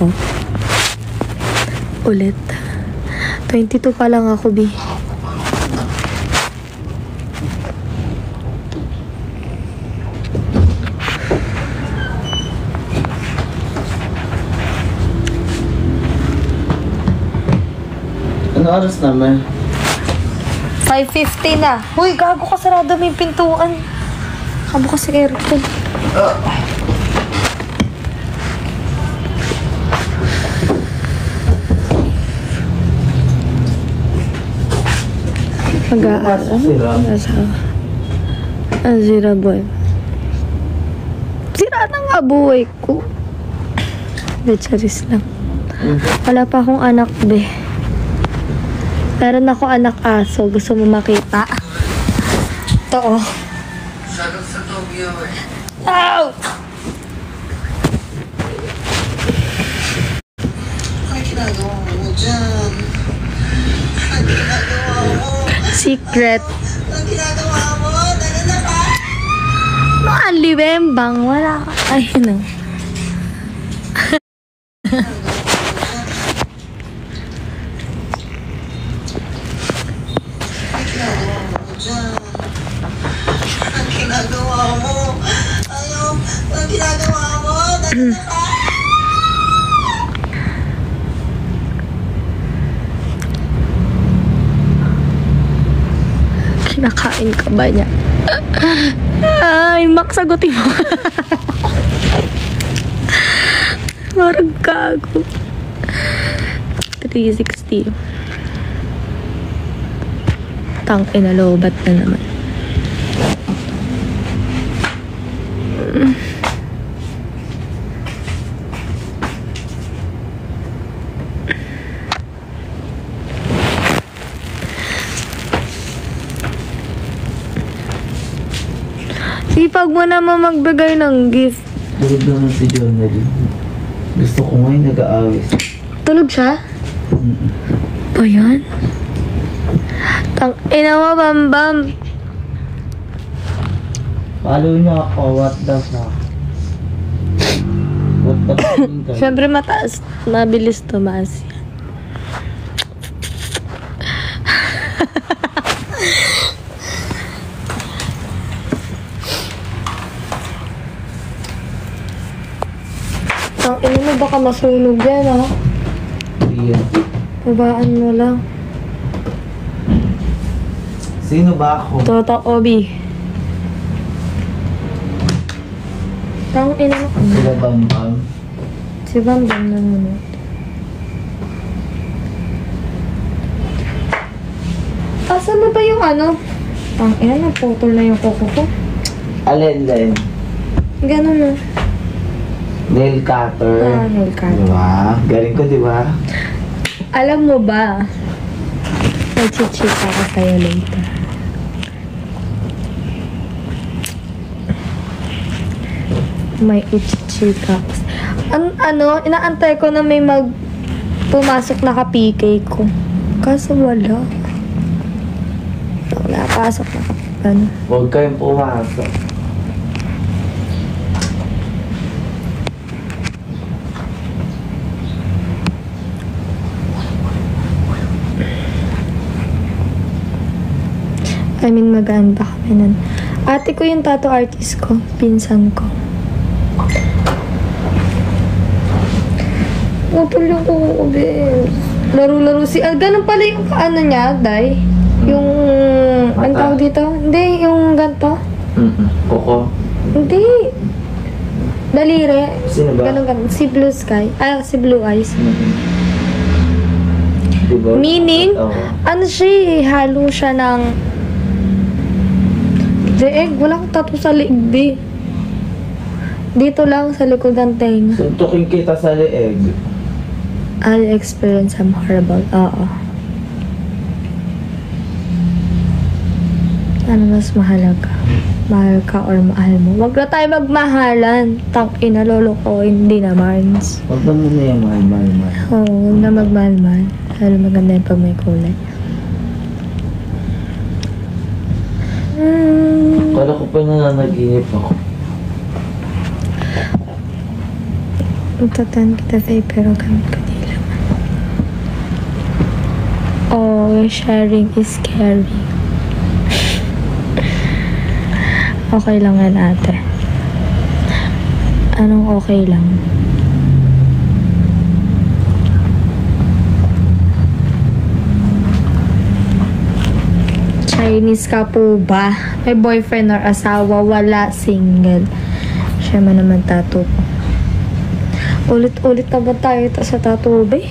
ako. Ulit. 22 pa lang ako, B. Ano oras naman? 5:50 na. Uy, gago ka, sarado may pintuan. Kabukas sa aircon. Mag-aaral. Ang sira, boy. Sira na nga buhay ko. Charis lang. Wala pa akong anak, be. Meron ako anak aso. Gusto mo makita? Ito, oh. Sagot sa Tokyo eh. Ow! Ano ginagawa mo dyan? Ano ginagawa mo? Secret. Ano ginagawa mo? Nanana ka? Mga liwembang. Wala ka. Ay, no. Ang ginagawa mo? Ayaw, ang ginagawa mo? Nanana ka? Kinakain ka ba niya? Ay, Max, sagutin mo. Marag gago. 360. Tang inalobat na naman. Sipag mo naman magbigay ng gift. Tulog naman si Jonel. Gusto ko ngayon nag-aawis. Tulog siya? Ba yan? Tang ina mo, Bambam. Follow niyo ako. What the fuck? What the fuck? Siyempre mataas. Mabilis tumaas yan. Tang ina mo, baka masunog yan, ha? Iyan. Babaan mo lang. Sino ba ako? Toto Obi. Tang ina mo. Sila Bambam. Si Bambam na naman. Asan mo ba yung ano? Tang ina, naputol na yung kuko ko. Alin din? Ganun na. Nail cutter. Nail cutter. Diba? Galing ko, diba? Alam mo ba? Nag-chika ka sa'yo later. May ichichika. Inaantay ko na may pumasok na ka-PK ko. Kaso wala. Nakapasok na ka-PK. Huwag kayong pumasok. I mean, maganda kami nun. Ate ko yung tattoo artist ko. Pinsan ko. Utol yung kuko, bes. Laro-laro si... ganun pala yung ano niya, Day? Yung... Ang tawag dito? Hindi, yung ganito. Koko. Hindi. Daliri. Sino ba? Ganun. Si Blue Sky. Si Blue Eyes. Diba? Meaning, ano siya, halo siya ng... Deeg, wala akong tattoo sa liig, be. Dito lang sa likod ng tenga. Suntukin kita sa leeg. I'll experience some horrible. Oo. Ano mas mahalaga? Mahal ka or mahal mo? Wag na tayo magmahalan. Tangina, lolo ko, hindi naman. Huwag na muna yung mahal. Oo, huwag na magmahal-mahal. Lalo maganda yung pag may kulay. Kala ko pa nananaginip ako. Matatan kita tayo pero gamit ko di laman. Oh, sharing is caring. Okay lang yan, ate. Anong okay lang? Chinese ka po ba? May boyfriend or asawa? Wala, single. Siya man naman tattoo ko. Ulit-ulit na ba tayo sa tattoo, be?